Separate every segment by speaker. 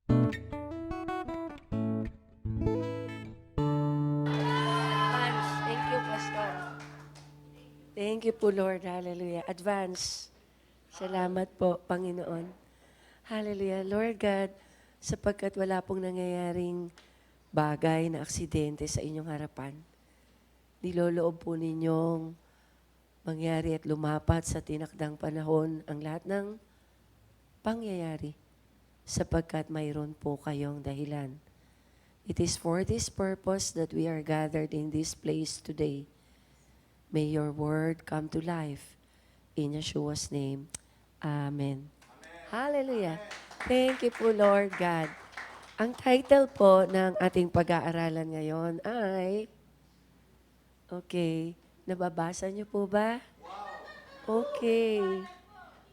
Speaker 1: Advance. Thank you, Pastor. Thank you po, Lord. Hallelujah. Advance. Salamat po, Panginoon. Hallelujah. Lord God, sapagkat wala pong nangyayaring bagay na aksidente sa inyong harapan, niloloob po ninyong mangyari at lumapat sa tinakdang panahon ang lahat ng pangyayari sapagkat mayroon po kayong dahilan. It is for this purpose that we are gathered in this place today. May your word come to life. In Yeshua's name, Amen. Hallelujah. Thank you po, Lord God. Ang title po ng ating pag-aaralan ngayon ay, okay, nababasa niyo po ba? Okay.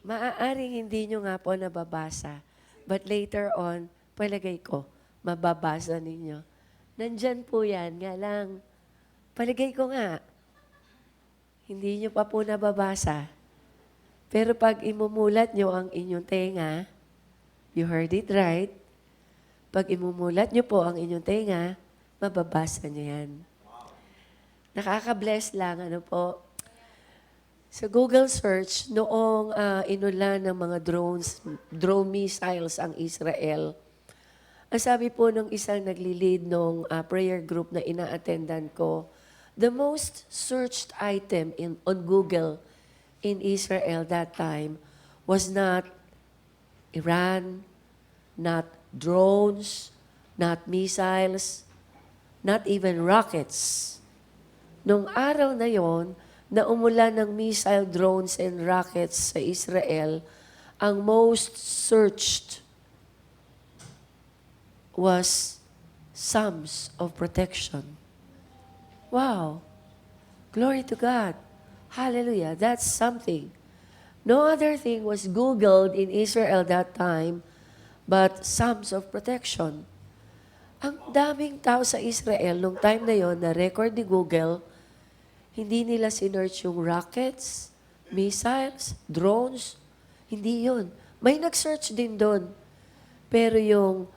Speaker 1: Maaaring hindi nyo nga po nababasa. But later on, palagay ko, mababasa ninyo. Nandyan po yan, nga lang, palagay ko nga, hindi nyo pa po nababasa. Pero pag imumulat nyo ang inyong tenga, you heard it right, pag imumulat nyo po ang inyong tenga, mababasa nyo yan. Nakaka-bless lang, ano po. Sa Google search, noong inulan ng mga drone missiles ang Israel, ang sabi po ng isang nagli-lead ng prayer group na ina-attendan ko, the most searched item on Google in Israel that time was not Iran, not drones, not missiles, not even rockets. Nung araw na yon, na umulan ng missile, drones, and rockets sa Israel, ang most searched was Psalms of Protection. Wow! Glory to God. Hallelujah. That's something. No other thing was Googled in Israel that time but Psalms of Protection. Ang daming tao sa Israel nung time na yon na record ni Google, hindi nila sinearch yung rockets, missiles, drones. Hindi yun. May nag-search din doon. Pero yung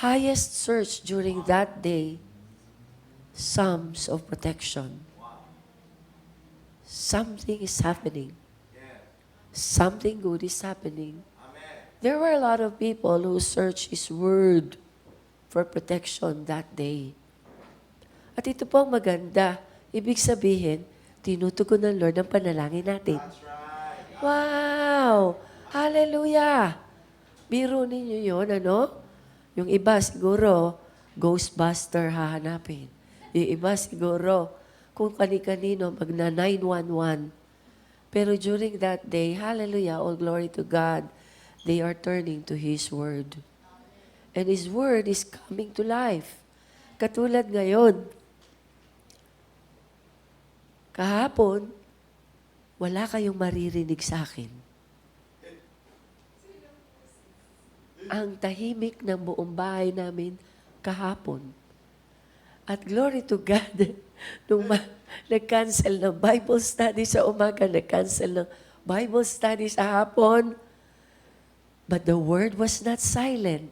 Speaker 1: highest search during that day, Psalms of Protection. Something is happening. Something good is happening. There were a lot of people who searched His Word for protection that day. At ito po ang maganda. Ibig sabihin, tinutugon ng Lord ang panalangin natin. Wow! Hallelujah! Biro ninyo yun, ano? Yung iba siguro, Ghostbuster hahanapin. Yung iba siguro, kung kani-kanino, magna 911. Pero during that day, hallelujah, all glory to God, they are turning to His Word. And His Word is coming to life. Katulad ngayon, kahapon, wala kayong maririnig sa akin. Ang tahimik ng buong bahay namin kahapon. At glory to God, nung nag-cancel ng Bible study sa umaga, nag-cancel ng Bible study sa hapon, but the word was not silent.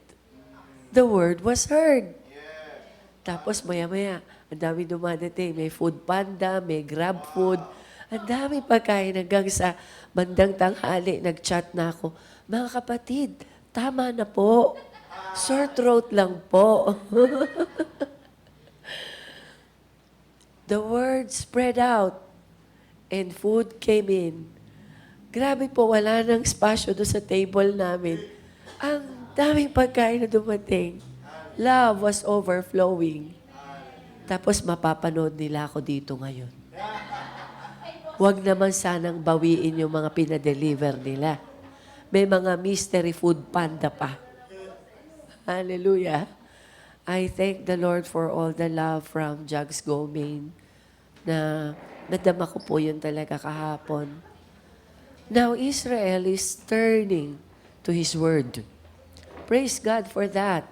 Speaker 1: The word was heard. Tapos maya-maya, ang dami dumadating. May Food Panda, may Grab Food. Ang dami pagkain hanggang sa bandang tanghali, nag-chat na ako. Mga kapatid, tama na po. Sore throat lang po. The word spread out and food came in. Grabe po, wala nang spasyo doon sa table namin. Ang daming pagkain na dumating. Love was overflowing. Tapos mapapanood nila ako dito ngayon. Huwag naman sanang bawiin yung mga pinadeliver nila. May mga mystery food panda pa. Hallelujah. I thank the Lord for all the love from Jugs Gomain na nadama ko po yun talaga kahapon. Now Israel is turning to His Word. Praise God for that.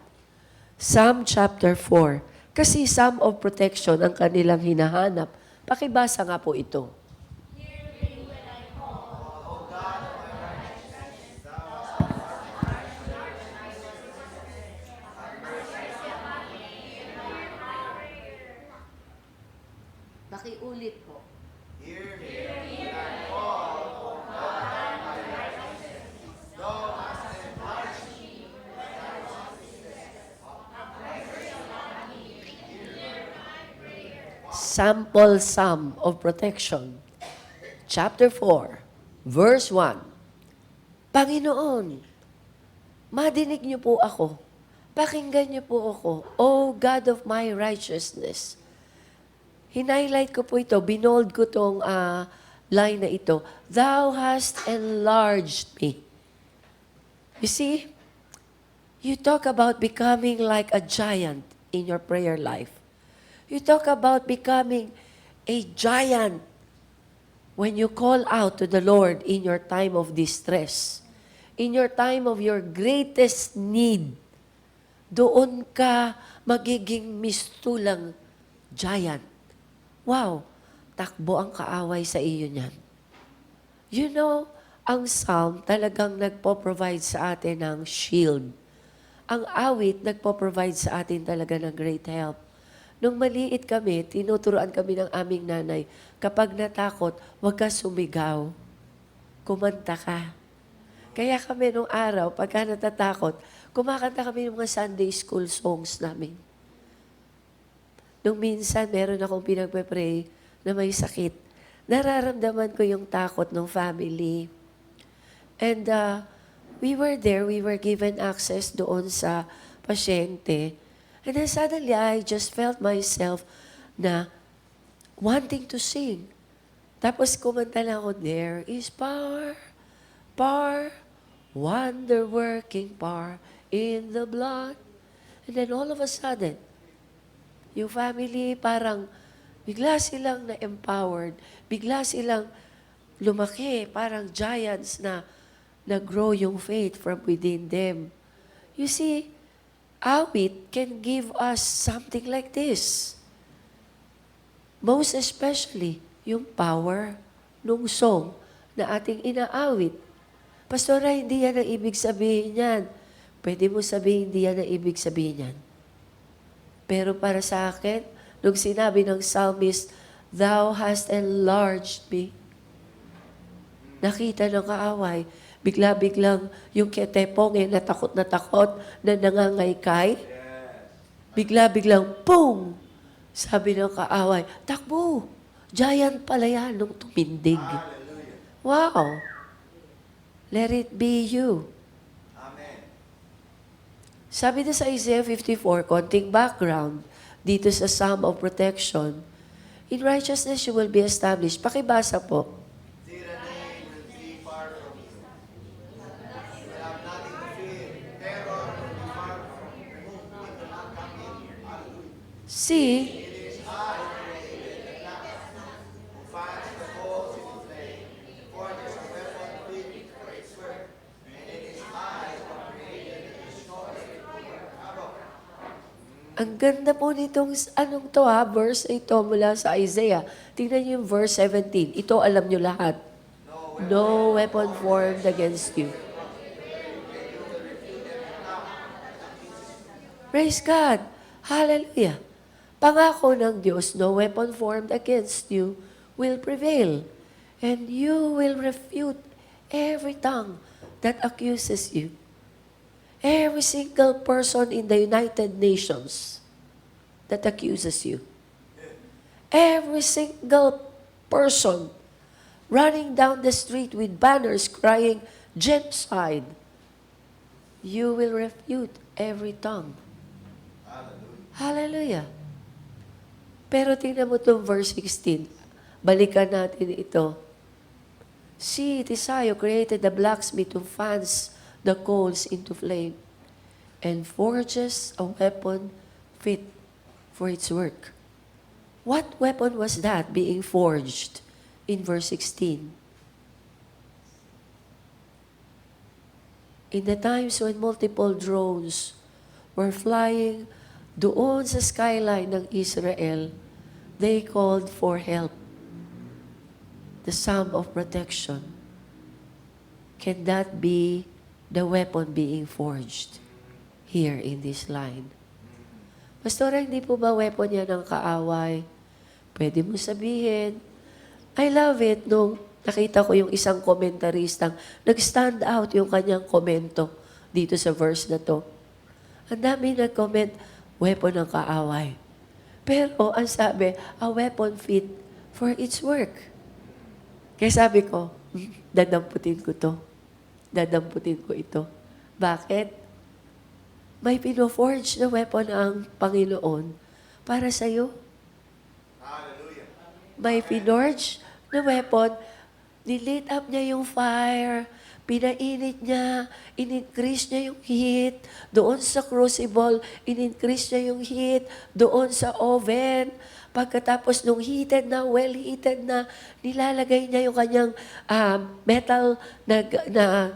Speaker 1: Psalm chapter 4. Kasi Psalm of Protection ang kanilang hinahanap. Pakibasa nga po ito. Ulit po. Sample Psalm of Protection. Chapter 4, verse 1. Panginoon, madinig niyo po ako. Pakinggan niyo po ako, O God of my righteousness. Hinighlight ko po ito, binold ko itong line na ito. Thou hast enlarged me. You see, you talk about becoming like a giant in your prayer life. You talk about becoming a giant when you call out to the Lord in your time of distress, in your time of your greatest need. Doon ka magiging mistulang giant. Wow, takbo ang kaaway sa iyo niyan. You know, ang psalm talagang nagpo-provide sa atin ng shield. Ang awit nagpo-provide sa atin talaga ng great help. Nung maliit kami, tinuturuan kami ng aming nanay, kapag natakot, huwag ka sumigaw. Kumanta ka. Kaya kami nung araw, pagka natatakot, kumakanta kami ng mga Sunday school songs namin. Nung minsan, meron akong pinagpe-pray na may sakit. Nararamdaman ko yung takot ng family. And we were there, we were given access doon sa pasyente. And then suddenly, I just felt myself na wanting to sing. Tapos kumanta lang ako, there is power, power, wonder-working power in the blood. And then all of a sudden, yung family parang bigla silang na-empowered, bigla silang lumaki, parang giants na nag-grow yung faith from within them. You see, awit can give us something like this. Most especially, yung power nung song na ating inaawit. Pastora, hindi yan ang ibig sabihin yan. Pwede mo sabihin, hindi yan ang ibig sabihin yan. Pero para sa akin, nung sinabi ng psalmist, Thou hast enlarged me. Nakita ng kaaway, bigla-biglang yung ketepong na takot, na nangangaykay. Bigla-biglang, boom! Sabi ng kaaway, takbo! Giant pala yan nung tumindig. Wow! Let it be you.
Speaker 2: Amen.
Speaker 1: Sabi na sa Isaiah 54, konting background, dito sa Psalm of Protection, in righteousness you will be established. Pakibasa po.
Speaker 2: Tyranny will be far from you. You will have nothing to fear. Terror will be far from you. It will not come in here. Hallelujah.
Speaker 1: See,
Speaker 2: It is I who created the lamp, who finds the coals in its flame, forges a weapon fit for its work, and it is I who created the destroyer for your arrow.
Speaker 1: ang ganda po nitong, anong to verse ito mula sa Isaiah. Tingnan niyo yung verse 17. Ito alam niyo lahat. No weapon formed against you. Praise God. Hallelujah. Pangako ng Diyos, no weapon formed against you will prevail. And you will refute every tongue that accuses you. Every single person in the United Nations that accuses you. Every single person running down the street with banners crying, genocide. You will refute every tongue. Hallelujah. Pero tingnan mo itong verse 16. Balikan natin ito. See, it is I who created the blacksmith who fans the coals into flame and forges a weapon fit for its work. What weapon was that being forged in verse 16? In the times when multiple drones were flying doon sa skyline ng Israel, they called for help. The psalm of protection. Can that be the weapon being forged here in this line? Pastora, hindi po ba weapon yan ng kaaway? Pwede mo sabihin. I love it nung nakita ko yung isang komentaristang nag-stand out yung kanyang komento dito sa verse na to. Ang dami nag-comment, weapon ng kaaway. Pero ang sabi, a weapon fit for its work. Kaya sabi ko, dadamputin ko to. Dadamputin ko ito. Bakit? May pino-forge na weapon ang Panginoon para sa'yo.
Speaker 2: Hallelujah.
Speaker 1: May pinorge na weapon, nilit up niya yung fire, pinainit niya, in-increase niya yung heat, doon sa crucible, in-increase niya yung heat, doon sa oven. Pagkatapos nung heated na, well-heated na, nilalagay niya yung kanyang metal na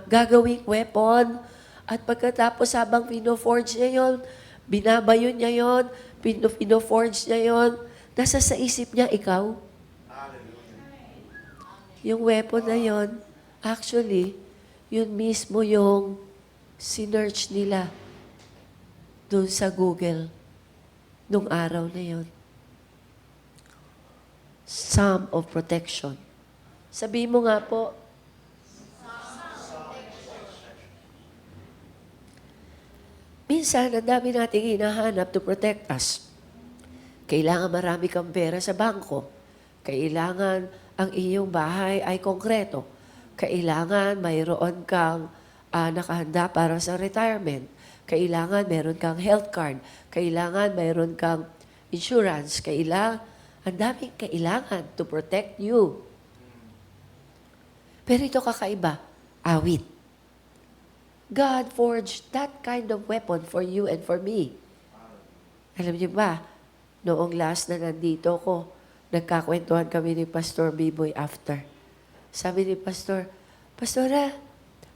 Speaker 1: gagawing weapon. At pagkatapos habang pino-forge niya yun, binabayo niya yun, pino-forge niya yun, nasa sa isip niya, ikaw. Yung weapon na yun, actually, yun mismo yung sinearch nila doon sa Google nung araw na yun. Psalm of Protection. Sabihin mo nga po, minsan, ang dami nating hinahanap to protect us. Kailangan marami kang pera sa bangko. Kailangan ang iyong bahay ay konkreto. Kailangan mayroon kang nakahanda para sa retirement. Kailangan meron kang health card. Kailangan mayroon kang insurance. Ang daming kailangan to protect you. Pero ito kakaiba, awit. God forged that kind of weapon for you and for me. Alam niyo ba, noong last na nandito ko, nagkakwentuhan kami ni Pastor Biboy after. Sabi ni Pastor, Pastora,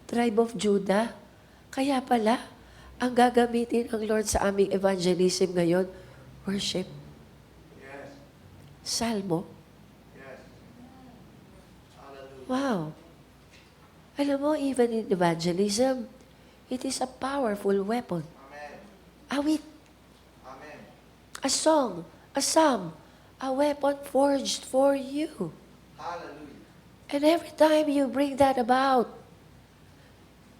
Speaker 1: tribe of Judah, kaya pala, ang gagamitin ng Lord sa aming evangelism ngayon, worship.
Speaker 2: Yes.
Speaker 1: Salmo.
Speaker 2: Yes. Hallelujah.
Speaker 1: Wow. Alam mo, even in evangelism, it is a powerful weapon.
Speaker 2: Amen.
Speaker 1: Awit,
Speaker 2: Amen.
Speaker 1: a song, a psalm, a weapon forged for you.
Speaker 2: Hallelujah.
Speaker 1: And every time you bring that about,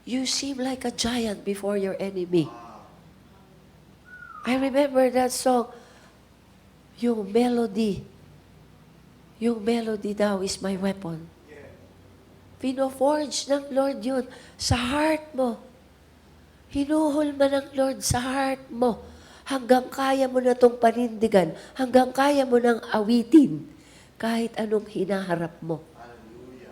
Speaker 1: you seem like a giant before your enemy. I remember that song, yung melody daw is my weapon. Pino-forge ng Lord yun sa heart mo. Hinuhol man ng Lord sa heart mo hanggang kaya mo na itong panindigan, hanggang kaya mo nang awitin kahit anong hinaharap mo.
Speaker 2: Hallelujah.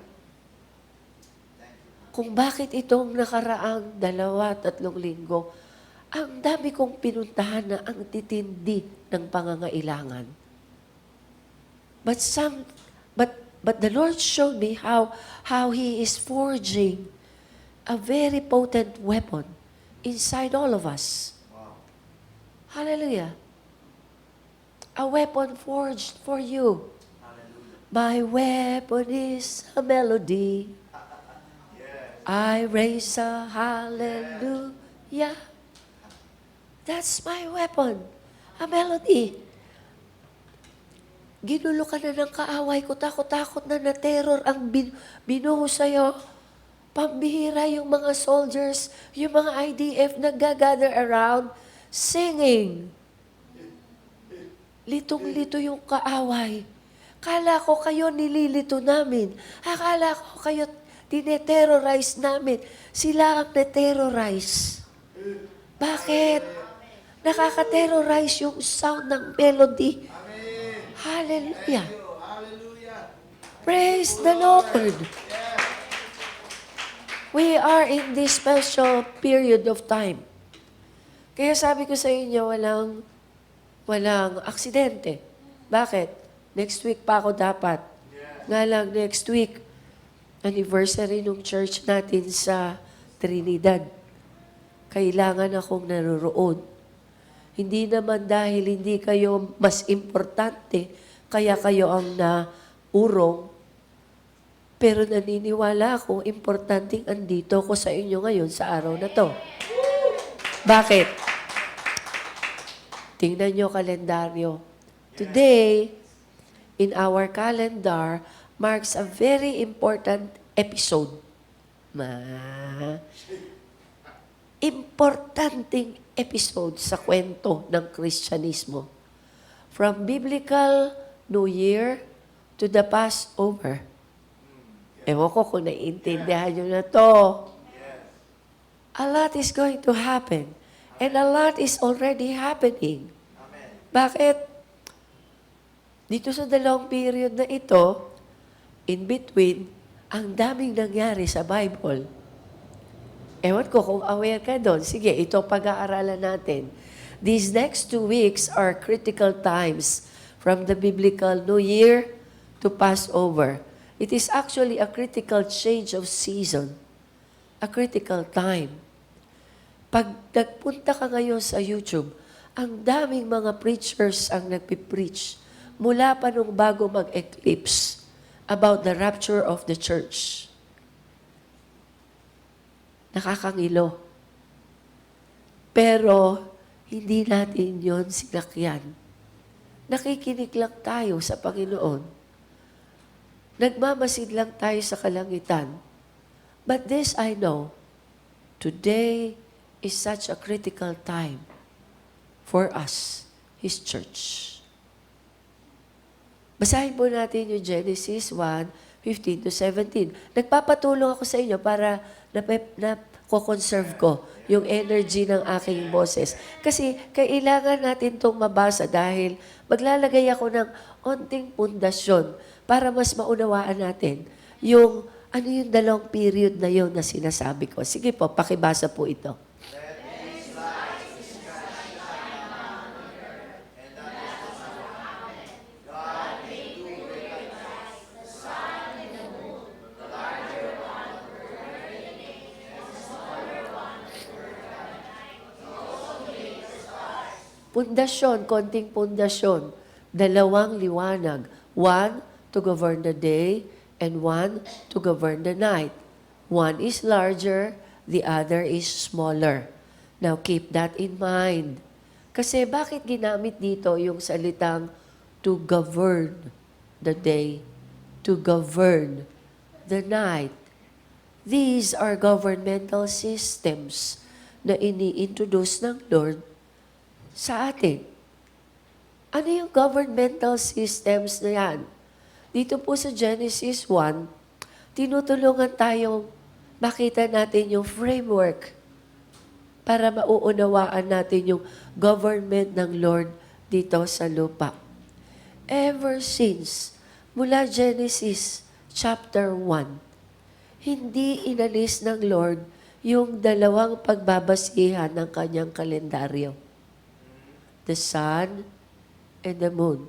Speaker 1: Kung bakit itong nakaraang 2-3 linggo, ang dami kong pinuntahan na ang titindi ng pangangailangan. But the Lord showed me how He is forging a very potent weapon inside all of us.
Speaker 2: Wow.
Speaker 1: Hallelujah. A weapon forged for you.
Speaker 2: Hallelujah.
Speaker 1: My weapon is a melody.
Speaker 2: Yes.
Speaker 1: I raise a hallelujah. That's my weapon. A melody. Ginulo ka na ng kaaway ko, takot-takot na terror ang binuho sa'yo. Pambihira yung mga soldiers, yung mga IDF nag-gather around, singing. Litong-lito yung kaaway. Kala ko kayo nililito namin. Akala ko kayo tineterrorize namin. Sila ang neterrorize. Bakit? Nakaka-terrorize yung sound ng melody.
Speaker 2: Amen.
Speaker 1: Hallelujah.
Speaker 2: Hallelujah.
Speaker 1: Praise the Lord. We are in this special period of time. Kaya sabi ko sa inyo, walang aksidente. Bakit? Next week pa ako dapat. Nga lang, next week, anniversary ng church natin sa Trinidad. Kailangan akong naroroon. Hindi naman dahil hindi kayo mas importante, kaya kayo ang naurong. Pero naniniwala ako, importanteng andito ko sa inyo ngayon sa araw na to. Bakit? Tingnan nyo kalendaryo. Today in our calendar marks a very important episode. Importanteng episode sa kwento ng Kristyanismo. From biblical New Year to the Passover. Ewan ko kung naiintindihan nyo na to. A lot is going to happen. And a lot is already happening. Bakit? Dito sa dalawang period na ito, in between, ang daming nangyari sa Bible. Ewan ko kung aware ka doon. Sige, ito pag-aaralan natin. These next 2 weeks are critical times from the biblical New Year to Passover. It is actually a critical change of season. A critical time. Pag nagpunta ka ngayon sa YouTube, ang daming mga preachers ang nagpipreach mula pa nung bago mag-eclipse about the rapture of the church. Nakakangilo. Pero, hindi natin yon sinakyan. Nakikinig lang tayo sa Panginoon. Nagmamasid lang tayo sa kalangitan. But this I know, today is such a critical time for us, His church. Basahin po natin yung Genesis 1:15-17. Nagpapatulong ako sa inyo para na-conserve ko yung energy ng aking boses. Kasi kailangan natin itong mabasa dahil maglalagay ako ng onting pundasyon para mas maunawaan natin yung ano yung dalawang period na yun na sinasabi ko. Sige po, pakibasa po ito. Pundasyon, konting pundasyon. Dalawang liwanag. One to govern the day and one to govern the night. One is larger, the other is smaller. Now keep that in mind. Kasi bakit ginamit dito yung salitang to govern the day, to govern the night? These are governmental systems na ini-introduce ng Lord sa atin. Ano yung governmental systems na yan? Dito po sa Genesis 1, tinutulungan tayong makita natin yung framework para mauunawaan natin yung government ng Lord dito sa lupa. Ever since, mula Genesis chapter 1, hindi inalis ng Lord yung dalawang pagbabasihan ng kanyang kalendaryo. The sun and the moon.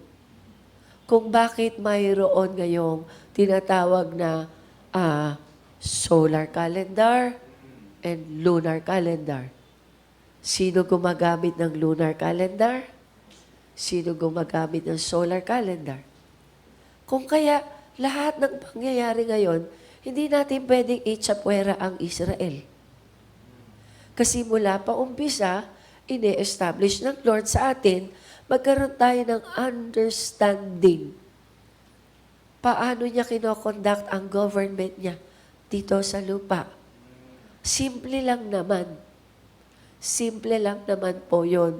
Speaker 1: Kung bakit mayroon ngayong tinatawag na solar calendar and lunar calendar. Sino gumagamit ng lunar calendar? Sino gumagamit ng solar calendar? Kung kaya lahat ng pangyayari ngayon, hindi natin pwedeng itsapwera ang Israel. Kasi mula pa umpisa, ini-establish ng Lord sa atin, magkaroon tayo ng understanding. Paano niya kinokonduct ang government niya dito sa lupa? Simple lang naman. Simple lang naman po yun.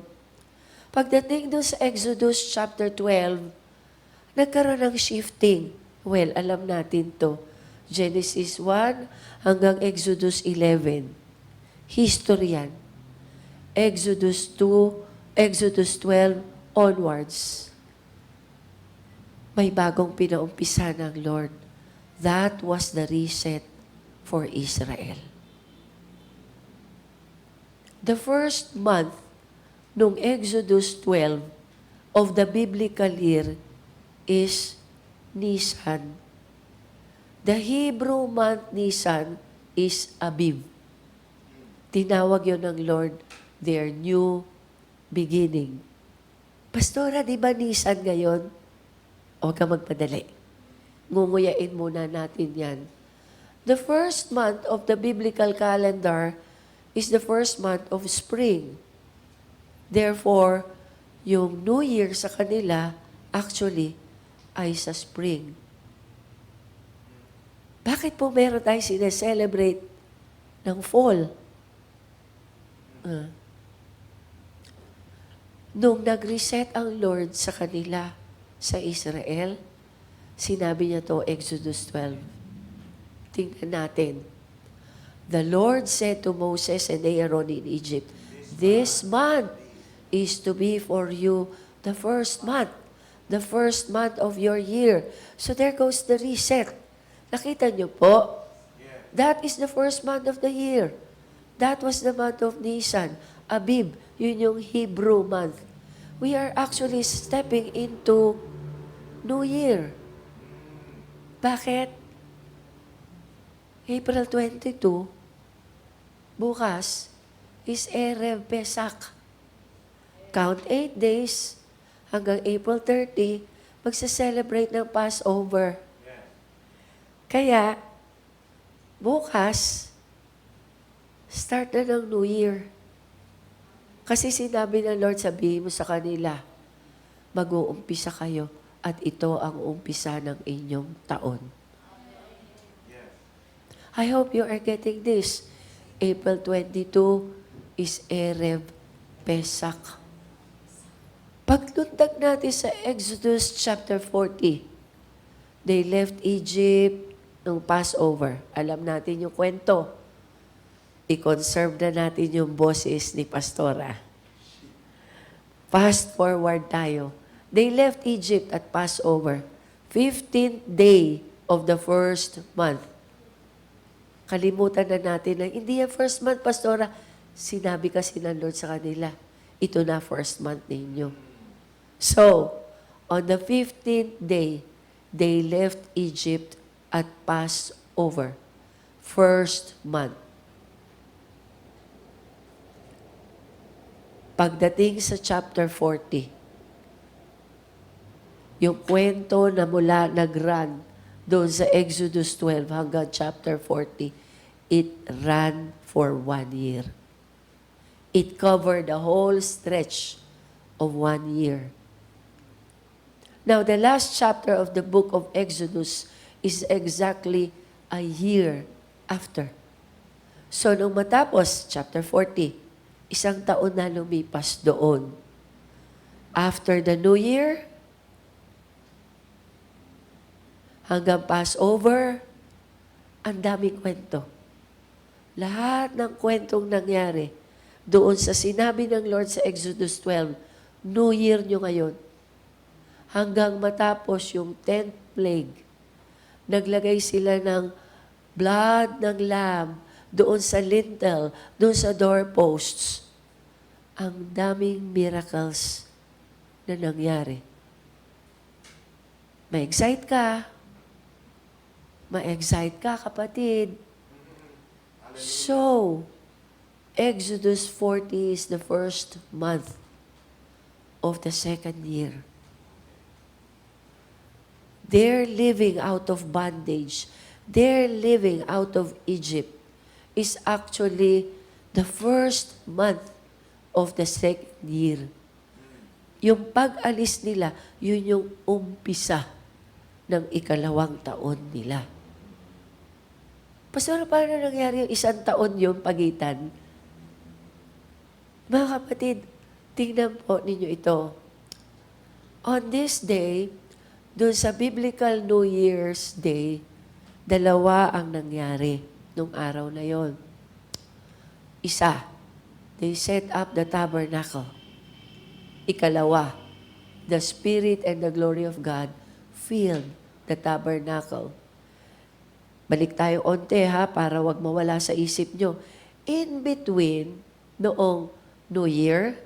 Speaker 1: Pagdating doon sa Exodus chapter 12, nagkaroon ng shifting. Well, alam natin to. Genesis 1 hanggang Exodus 11. History yan. Exodus 2, Exodus 12 onwards. May bagong pinaumpisa ng Lord. That was the reset for Israel. The first month nung Exodus 12 of the biblical year is Nisan. The Hebrew month Nisan is Aviv. Tinawag yun ng Lord their new beginning. Pastora, di ba Nisan ngayon? Huwag ka magpadali. Ngunguyain muna natin yan. The first month of the biblical calendar is the first month of spring. Therefore, yung New Year sa kanila, actually, ay sa spring. Bakit po meron tayo sineselebrate ng fall? Nung nag-reset ang Lord sa kanila sa Israel, sinabi niya to, Exodus 12. Tingnan natin. The Lord said to Moses and Aaron in Egypt, "This month is to be for you the first month of your year." So there goes the reset. Nakita niyo po? That is the first month of the year. That was the month of Nisan. Abib, yun yung Hebrew month. We are actually stepping into New Year. Bakit? April 22, bukas, is Erev Pesach. Count 8 days hanggang April 30, magsa-celebrate ng Passover. Kaya, bukas, start na ng New Year. Kasi sinabi ng Lord, sabihin mo sa kanila, mag-uumpisa kayo at ito ang umpisa ng inyong taon. I hope you are getting this. April 22 is Erev Pesach. Pagtundag natin sa Exodus chapter 40, they left Egypt ng Passover. Alam natin yung kwento. I-conserve na natin yung boses ni Pastora. Fast forward tayo. They left Egypt at Passover, 15th day of the first month. Kalimutan na natin na, hindi yung first month, Pastora. Sinabi kasi ng Lord sa kanila, ito na first month ninyo. So, on the 15th day, they left Egypt at Passover, first month. Pagdating sa chapter 40, yung kwento na mula nag-run doon sa Exodus 12 hanggang chapter 40, it ran for 1 year. It covered the whole stretch of 1 year. Now, the last chapter of the book of Exodus is exactly a year after. So, nung matapos, chapter 40, isang taon na lumipas doon. After the New Year, hanggang Passover, ang daming kwento. Lahat ng kwentong nangyari doon sa sinabi ng Lord sa Exodus 12, New Year nyo ngayon. Hanggang matapos yung 10th plague, naglagay sila ng blood ng lamb doon sa lintel, doon sa doorposts. Ang daming miracles na nangyari. Ma-excite ka. Ma-excite ka, kapatid. So, Exodus 40 is the first month of the second year. They're living out of bondage. They're living out of Egypt is actually the first month of the second year. Yung pag-alis nila, yun yung umpisa ng ikalawang taon nila. Pastor, paano nangyari yung isang taon yung pagitan? Mga kapatid, tingnan po ninyo ito. On this day, doon sa Biblical New Year's Day, dalawa ang nangyari nung araw na yon. Isa, they set up the tabernacle. Ikalawa, the Spirit and the glory of God filled the tabernacle. Balik tayo onte ha, para wag mawala sa isip nyo. In between, noong New Year,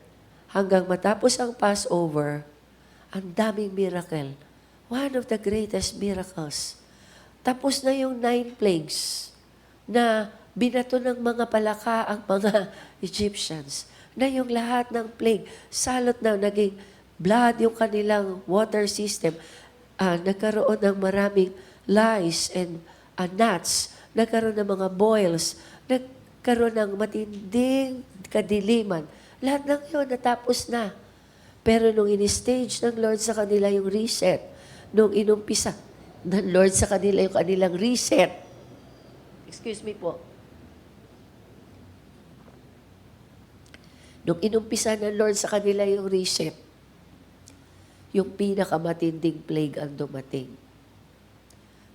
Speaker 1: hanggang matapos ang Passover, ang daming miracle. One of the greatest miracles. Tapos na yung 9 plagues na binato ng mga palaka ang mga Egyptians. Na yung lahat ng plague, salot na naging blood yung kanilang water system. Nagkaroon ng maraming lice and gnats. Nagkaroon ng mga boils. Nagkaroon ng matinding kadiliman. Lahat ng yun natapos na. Pero nung in-stage ng Lord sa kanila yung reset, nung inumpisa ng Lord sa kanila yung kanilang reset. Excuse me po. Nung inumpisa ng Lord sa kanila yung reset, yung pinakamatinding plague ang dumating.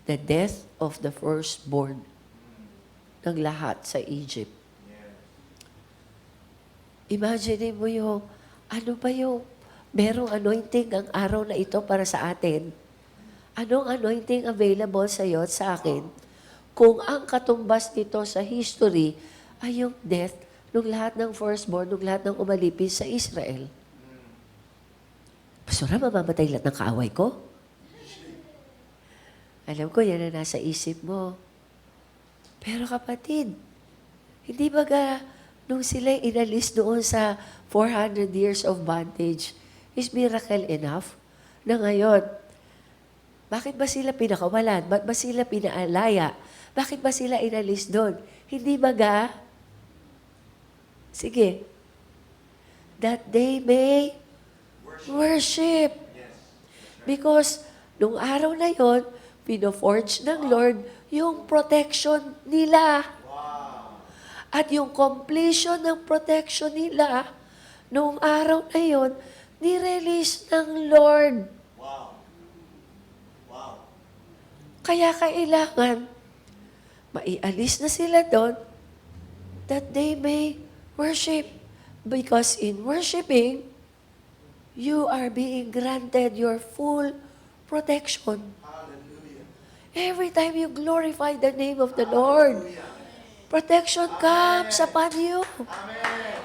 Speaker 1: The death of the firstborn ng lahat sa Egypt. Imagine mo yung, ano ba yung, merong anointing ang araw na ito para sa atin. Anong anointing available sa iyo at sa akin? Kung ang katumbas nito sa history ay yung death ng lahat ng firstborn, ng lahat ng umalipis sa Israel. Pastora, mamamatay lahat ng kaaway ko? Alam ko, yan na nasa isip mo. Pero kapatid, hindi baga nung sila inalis doon sa 400 years of bondage, is miracle enough na ngayon, bakit ba sila pinakawalan? Bakit ba sila pinaalaya? Bakit ba sila inalis doon? Hindi baga, sige, that they may worship. Because nung araw na yon, pino-forge ng Lord yung protection nila. At yung completion ng protection nila, noong araw na yon, nirelease ng Lord. Kaya kailangan, maialis na sila doon, that they may worship. Because in worshiping, you are being granted your full protection. Every time you glorify the name of the Lord, protection comes upon you.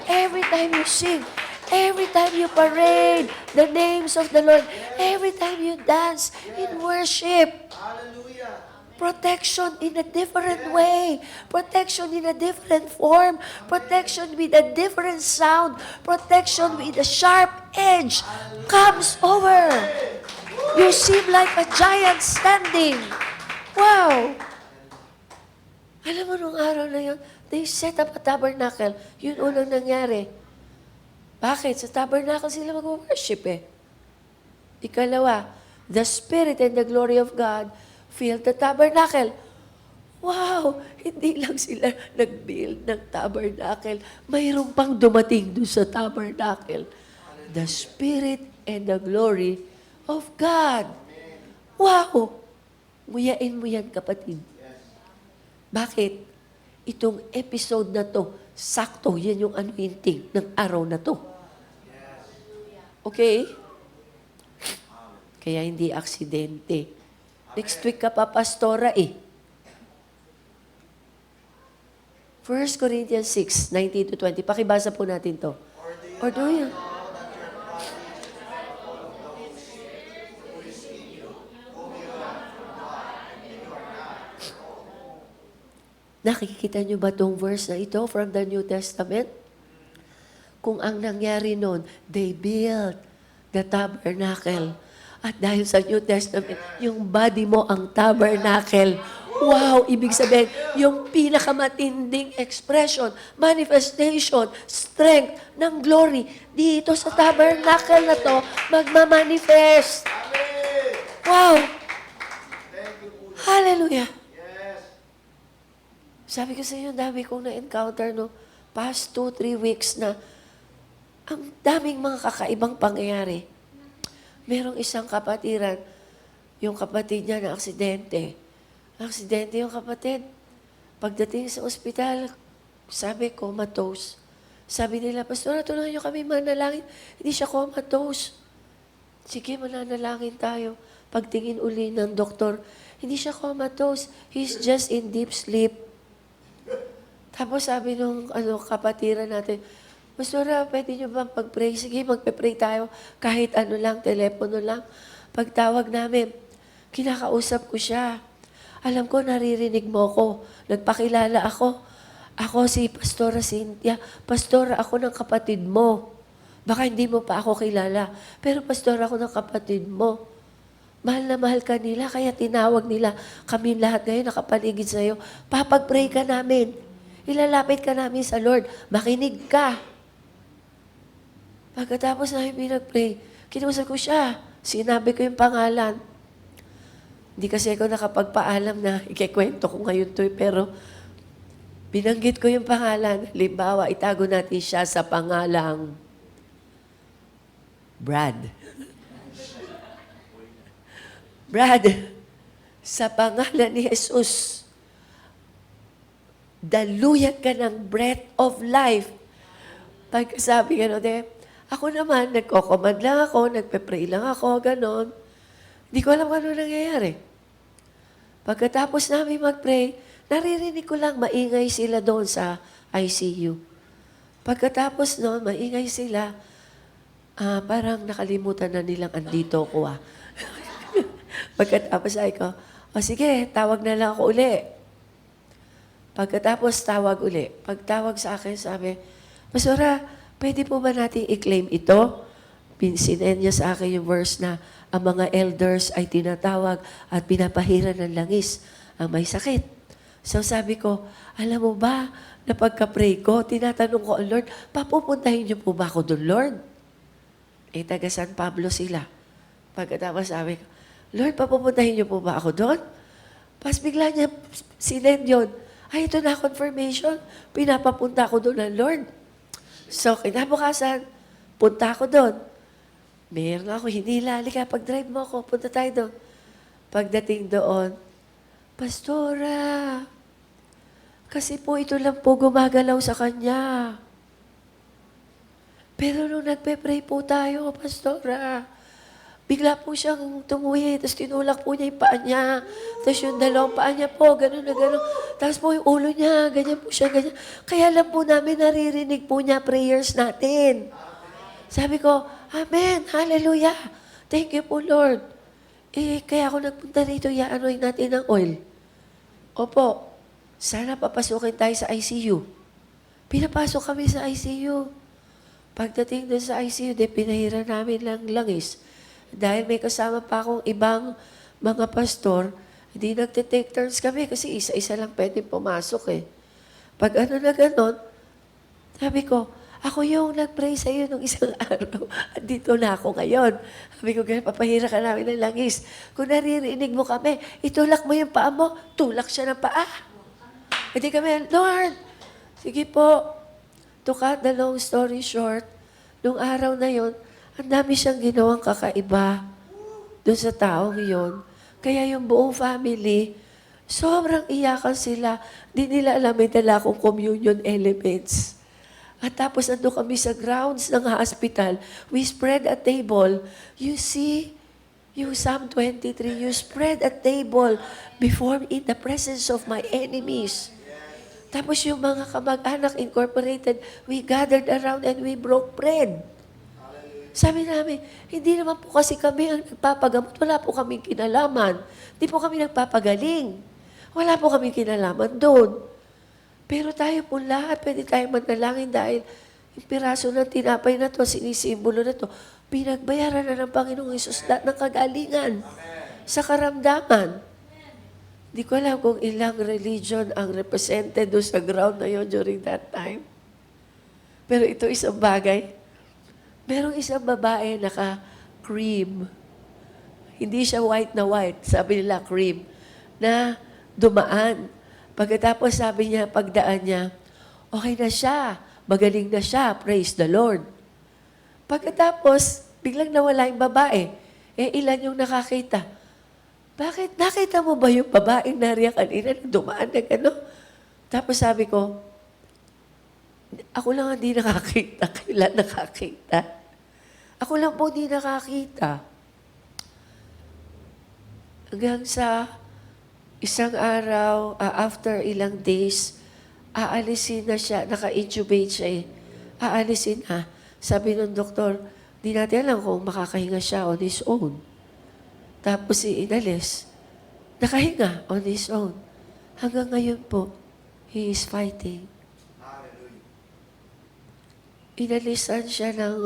Speaker 1: Every time you sing, every time you parade the names of the Lord, every time you dance in worship, protection in a different way, protection in a different form, protection with a different sound, protection with a sharp edge comes over. You seem like a giant standing. Wow! Alam mo, nung araw na yun, they set up a tabernacle. Yun unang nangyari. Bakit? Sa tabernacle sila mag-worship eh. Ikalawa, the Spirit and the glory of God filled the tabernacle. Wow! Hindi lang sila nag-build ng tabernacle. Mayroon pang dumating doon sa tabernacle. The Spirit and the glory of God. Wow! Nguyain mo yan, kapatid. Bakit? Itong episode na to, sakto, yan yung anointing ng araw na to. Okay? Kaya hindi aksidente. Next week ka pa, pastora eh. 1 Corinthians 6, 19 to 20. Pakibasa po natin to. Or do you? Nakikita niyo ba itong verse na ito from the New Testament? Kung ang nangyari noon, they built the tabernacle. At dahil sa New Testament, yung body mo ang tabernacle. Wow! Ibig sabihin, yung pinakamatinding expression, manifestation, strength ng glory, dito sa tabernacle na to, magmamanifest. Wow! Hallelujah! Sabi ko sa inyo, dami kong na-encounter no, past 2-3 weeks na ang daming mga kakaibang pangyayari. Merong isang kapatiran, yung kapatid niya na aksidente. Aksidente yung kapatid. Pagdating sa ospital, sabi, comatose. Sabi nila, Pastor, tulungan niyo kami manalangin. Hindi siya comatose. Sige, mananalangin tayo. Pagtingin uli ng doktor, hindi siya comatose. He's just in deep sleep. Tapos sabi nung kapatiran natin, Pastora, pwede nyo bang pag-pray? Sige, magpe-pray tayo. Kahit ano lang, telepono lang. Pagtawag namin, kinakausap ko siya. Alam ko, naririnig mo ko. Nagpakilala ako. Ako si Pastora Cynthia. Pastora ako ng kapatid mo. Baka hindi mo pa ako kilala. Pero pastora ako ng kapatid mo. Mahal na mahal ka nila, kaya tinawag nila. Kami lahat ngayon nakapaligid sa iyo. Papag-pray ka namin. Ilalapit ka namin sa Lord. Makinig ka. Pagkatapos namin pinag-pray, kinausap ko siya. Sinabi ko yung pangalan. Hindi kasi ako nakapagpaalam na ikikwento ko ngayon to, pero binanggit ko yung pangalan. Halimbawa, itago natin siya sa pangalang Brad. Brad, sa pangalan ni Jesus, daluyan ka ng breath of life. Pagkasabi ka ako naman, nagko-command lang ako, nagpe-pray lang ako, ganon. Hindi ko alam kung ano nangyayari. Pagkatapos namin mag-pray, naririnig ko lang maingay sila doon sa ICU. Pagkatapos noon, maingay sila, parang nakalimutan na nilang andito ko Pagkatapos ay ko, sige, tawag na lang ako uli. Pagkatapos tawag uli. Pagtawag sa akin, sabi, Pastora, pwede po ba natin i-claim ito? Sinend niya sa akin yung verse na ang mga elders ay tinatawag at pinapahiran ng langis ang may sakit. So sabi ko, alam mo ba, na pagka-pray ko, tinatanong ko ang Lord, papupuntahin niyo po ba ako doon, Lord? Taga San Pablo sila. Pagkatapos sabi ko, Lord, papupuntahin niyo po ba ako doon? Pas bigla niya sinend yun. Ay, ito na confirmation. Pinapapunta ako doon ng Lord. So, kinabukasan, punta ako doon. Meron ako, hinila, halika, pag-drive mo ako, punta tayo doon. Pagdating doon, Pastora, kasi po ito lang po gumagalaw sa kanya. Pero nung nagpe-pray po tayo, Pastora, bigla po siyang tumuwi, tapos tinulak po niya yung paa niya, tapos yung dalawang paa niya po, gano'n na gano'n. Tapos po yung ulo niya, ganyan po siya, ganyan. Kaya lang po namin naririnig po niya prayers natin. Sabi ko, Amen, Hallelujah. Thank you po, Lord. Kaya ako nagpunta rito, iaanoy natin ng oil. Opo, sana papasukin tayo sa ICU. Pinapasok kami sa ICU. Pagdating doon sa ICU, pinahiran namin lang langis. Dahil may kasama pa akong ibang mga pastor, hindi nagte-take turns kami kasi isa-isa lang pwede pumasok Pag ano na ganon, sabi ko, ako yung nag-pray sa iyo nung isang araw at dito na ako ngayon. Sabi ko, ganyan, papahira ka namin ng langis. Kung naririnig mo kami, itulak mo yung paa mo, tulak siya ng paa. Hindi kami, Lord, sige po. To cut the long story short, nung araw na yon, ang dami siyang ginawang kakaiba doon sa taong yon. Kaya yung buong family, sobrang iyakan sila. Di nila alam, may dala akong communion elements. At tapos nandun kami sa grounds ng hospital. We spread a table. You see, yung Psalm 23, you spread a table before in the presence of my enemies. Tapos yung mga kamag-anak incorporated, we gathered around and we broke bread. Sabi namin, hindi naman po kasi kami ang nagpapagamot. Wala po kaming kinalaman. Hindi po kami nagpapagaling. Wala po kaming kinalaman doon. Pero tayo po lahat, pwede tayo manalangin dahil yung piraso ng tinapay na to, sinisimbolo na to, pinagbayaran na ng Panginoong Hesus lahat ng kagalingan sa karamdaman. Hindi ko alam kung ilang religion ang represented doon sa ground na yun during that time. Pero ito isang bagay. Merong isang babae naka-cream. Hindi siya white na white. Sabi nila cream. Na dumaan. Pagkatapos sabi niya, pagdaan niya, okay na siya. Magaling na siya. Praise the Lord. Pagkatapos, biglang nawala yung babae. Ilan yung nakakita? Bakit? Nakita mo ba yung babaeng nariyan kanina na dumaan na gano'n? Tapos sabi ko, ako lang hindi nakakita. Kailan nakakita? Ako lang po hindi nakakita. Hanggang sa isang araw, after ilang days, aalisin na siya, naka-intubate siya Aalisin na. Sabi ng doktor, di natin alam kung makakahinga siya on his own. Tapos inalis. Nakahinga on his own. Hanggang ngayon po, he is fighting. Inalisan siya ng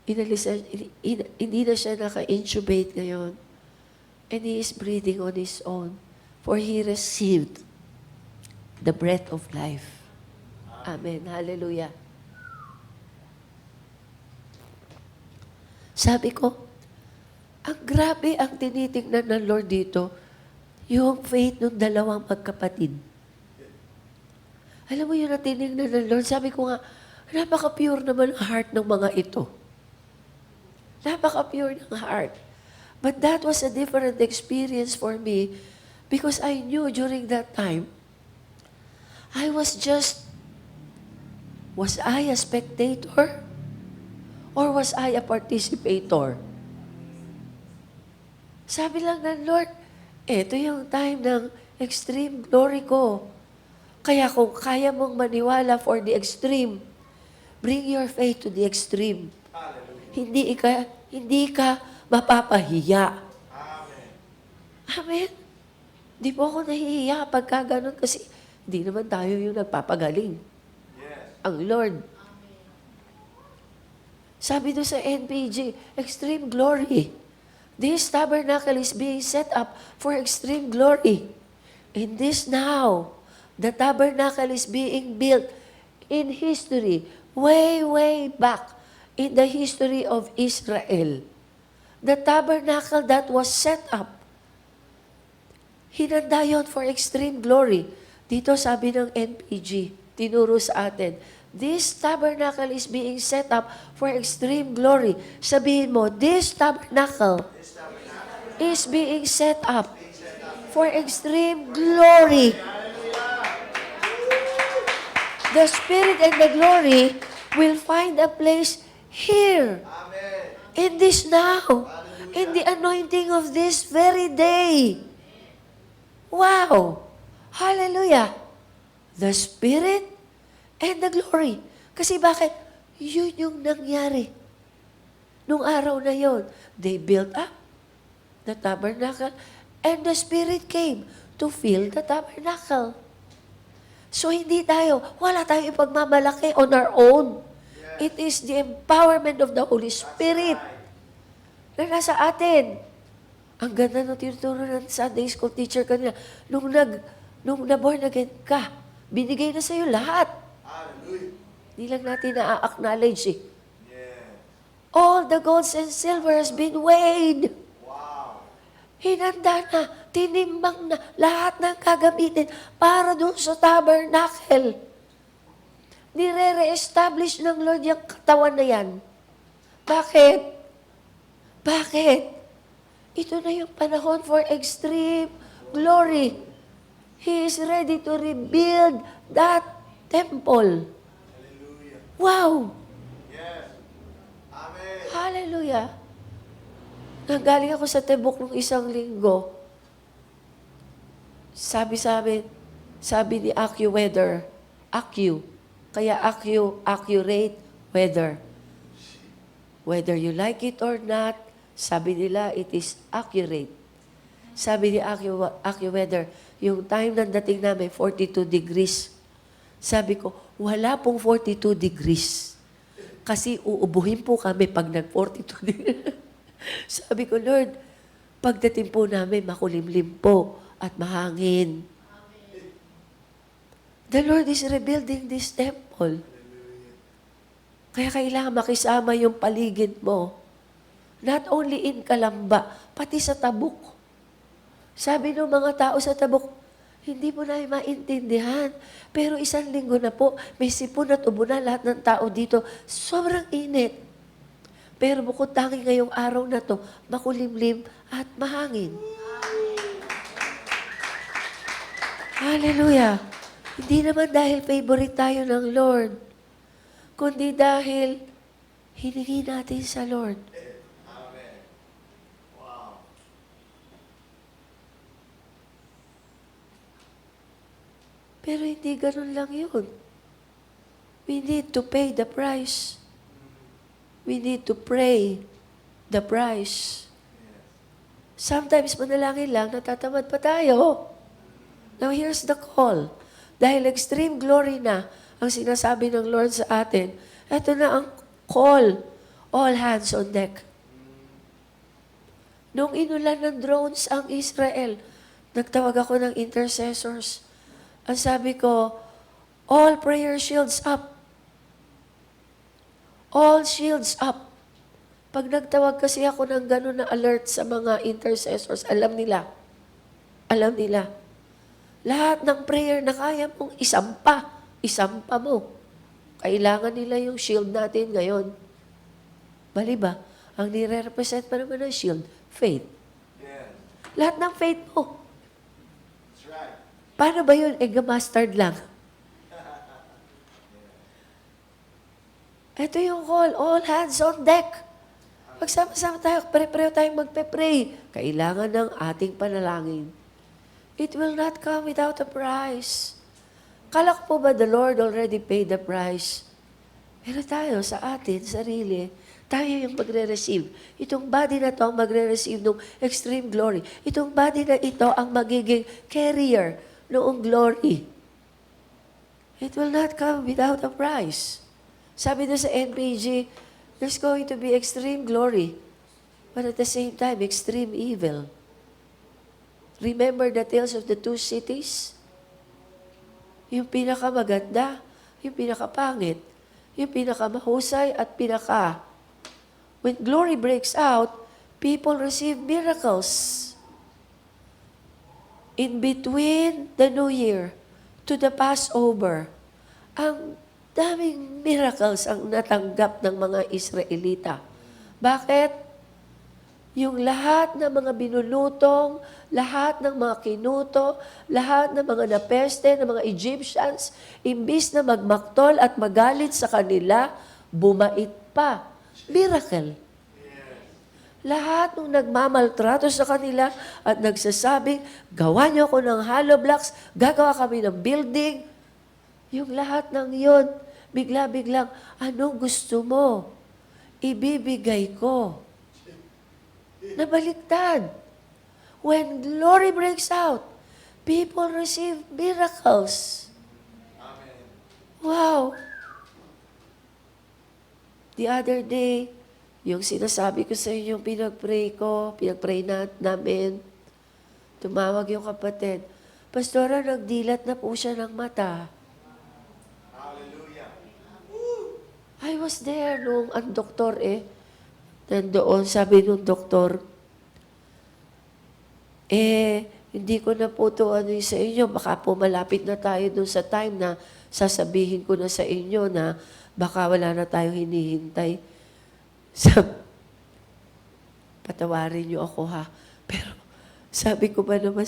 Speaker 1: hindi na siya naka-intubate ngayon. And he is breathing on his own. For he received the breath of life. Amen. Hallelujah. Sabi ko, Ang grabe ang tinitingnan ng Lord dito, yung faith ng dalawang magkapatid. Alam mo yun ang tinignan ng Lord? Sabi ko nga, napaka-pure naman ang heart ng mga ito. Napaka-pure ng heart. But that was a different experience for me because I knew during that time, was I a spectator? Or was I a participator? Sabi lang ng Lord, ito yung time ng extreme glory ko. Kaya kung kaya mong maniwala for the extreme, bring your faith to the extreme. Hindi ka mapapahiya.
Speaker 2: Amen.
Speaker 1: Amen. Di po ako nahihiya pagka ganun kasi hindi naman tayo yung nagpapagaling.
Speaker 2: Yes.
Speaker 1: Ang Lord. Sabi doon sa NPG, extreme glory. This tabernacle is being set up for extreme glory. In this now, the tabernacle is being built in history, way, way back in the history of Israel. The tabernacle that was set up, hinanda yun for extreme glory. Dito sabi ng NPG, tinuro sa atin, this tabernacle is being set up for extreme glory. Sabihin mo, this tabernacle is being set up for extreme glory. The Spirit and the glory will find a place here.
Speaker 2: Amen.
Speaker 1: In this now. In the anointing of this very day. Wow! Hallelujah! The Spirit and the glory. Kasi bakit? Yun yung nangyari. Nung araw na yon, they built up the tabernacle and the Spirit came to fill the tabernacle. So hindi wala tayong ipagmamalaki on our own. It is the empowerment of the Holy Spirit na nasa atin. Ang ganda ng tinuturo ng Sunday school teacher kanina. Nung na-born again ka, binigay na sa'yo lahat.
Speaker 2: Hallelujah.
Speaker 1: Hindi lang natin na-acknowledge eh.
Speaker 2: Yeah.
Speaker 1: All the golds and silver has been weighed.
Speaker 2: Wow.
Speaker 1: Hinanda na, tinimbang na, lahat ng gagamitin para doon sa tabernacle. Nire-re-establish ng Lord yung katawan na yan. Bakit? Bakit? Ito na yung panahon for extreme glory. He is ready to rebuild that temple.
Speaker 2: Hallelujah.
Speaker 1: Wow!
Speaker 2: Yes. Amen.
Speaker 1: Hallelujah! Nanggaling ako sa Tebok nung isang linggo. Sabi ni AccuWeather, kaya accurate weather. Whether you like it or not, sabi nila, it is accurate. Sabi ni AccuWeather, yung time ng dating namin, 42 degrees. Sabi ko, wala pong 42 degrees. Kasi uubuhin po kami pag nag-42 degrees. Sabi ko, Lord, pagdating po namin, makulimlim po at mahangin. The Lord is rebuilding this temple. Kaya kailangan makisama yung paligid mo. Not only in Kalamba, pati sa Tabuk. Sabi ng mga tao sa Tabuk, hindi mo na maintindihan. Pero isang linggo na po, may sipon at ubo na lahat ng tao dito. Sobrang init. Pero bukod tangi ngayong araw na to, makulimlim at mahangin. Hallelujah! Hindi naman dahil favorite tayo ng Lord, kundi dahil hiningi natin sa Lord.
Speaker 2: Amen. Wow.
Speaker 1: Pero hindi ganun lang yun. We need to pay the price. We need to pray the price. Sometimes manalangin lang, natatamad pa tayo. Now here's the call. Dahil extreme glory na ang sinasabi ng Lord sa atin, ito na ang call. All hands on deck. Nung inulan ng drones ang Israel, nagtawag ako ng intercessors. Ang sabi ko, all prayer shields up. All shields up. Pag nagtawag kasi ako ng gano'n na alert sa mga intercessors, alam nila. Alam nila. Lahat ng prayer na kaya mong isampa mo. Kailangan nila yung shield natin ngayon. Mali ba? Ang nire-represent pa naman ng shield, faith.
Speaker 2: Yes.
Speaker 1: Lahat ng faith mo.
Speaker 2: That's right.
Speaker 1: Paano ba yun? Mustard lang. Ito yung call, all hands on deck. Magsama-sama tayo, pare-pareho tayong magpe-pray. Kailangan ng ating panalangin. It will not come without a price. Kala ko po ba the Lord already paid the price? Pero tayo, sa atin, sarili, tayo yung magre-receive. Itong body na to ang magre-receive ng extreme glory. Itong body na ito ang magiging carrier noong glory. It will not come without a price. Sabi na sa NPG, there's going to be extreme glory, but at the same time, extreme evil. Remember the tales of the two cities? Yung pinakamaganda, yung pinakapangit, yung pinakamahusay at when glory breaks out, people receive miracles. In between the New Year to the Passover, ang daming miracles ang natanggap ng mga Israelita. Bakit? Yung lahat ng mga binulutong, lahat ng mga kinuto, lahat ng mga napeste, ng mga Egyptians, imbis na magmaktol at magalit sa kanila, bumait pa. Miracle. Lahat ng nagmamaltrato sa kanila at nagsasabing, gawa niyo ako ng hollow blocks, gagawa kami ng building. Yung lahat ng yon, bigla-biglang, anong gusto mo? Ibibigay ko. Nabaliktad. When glory breaks out, people receive miracles.
Speaker 2: Amen.
Speaker 1: Wow. The other day, yung sinasabi ko sa inyo, pinag-pray namin, tumawag yung kapatid, Pastora, nagdilat na po siya ng mata.
Speaker 2: Hallelujah.
Speaker 1: I was there nung ang doktor nandoon, sabi nung doktor, hindi ko na po ito sa inyo, baka po malapit na tayo dun sa time na sasabihin ko na sa inyo na baka wala na tayong hinihintay. Patawarin niyo ako ha. Pero sabi ko ba naman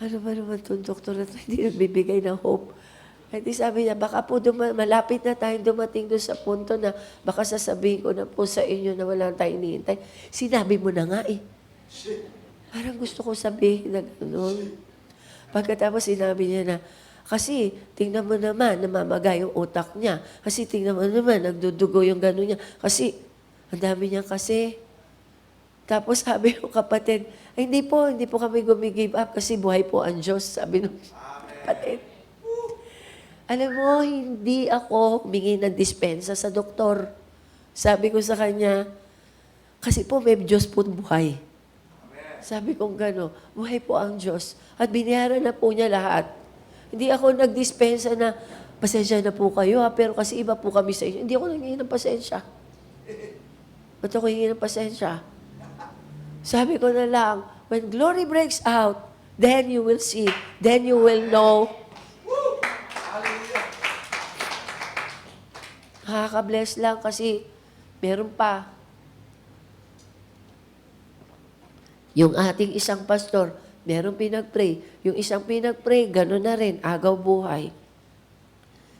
Speaker 1: ano ba naman itong doktor na hindi nagbibigay ng hope? At sabi niya, baka po malapit na tayong dumating doon sa punto na baka sasabihin ko na po sa inyo na wala na tayong hinihintay. Sinabi mo na nga Parang gusto ko sabihin na gano'n. Pagkatapos sinabi niya na, kasi tingnan mo naman, namamaga yung utak niya. Kasi tingnan mo naman, nagdudugo yung gano'n niya. Kasi, ang dami niya kasi. Tapos sabi ng kapatid, hindi po kami gumigive up kasi buhay po ang Diyos. Sabi ng kapatid. Alam mo, hindi ako humingi ng dispensa sa doktor. Sabi ko sa kanya, kasi po may Diyos po buhay. Sabi kong gano'n, buhay po ang Diyos. At binayaran na po niya lahat. Hindi ako nagdispensa na, pasensya na po kayo pero kasi iba po kami sa inyo. Hindi ako nanghingi ng pasensya. Ba't ako hingi ng pasensya? Sabi ko na lang, when glory breaks out, then you will see, then you will know. Nakaka-bless lang kasi meron pa. Yung ating isang pastor, meron pinag-pray. Yung isang pinag-pray, gano'n na rin, agaw buhay.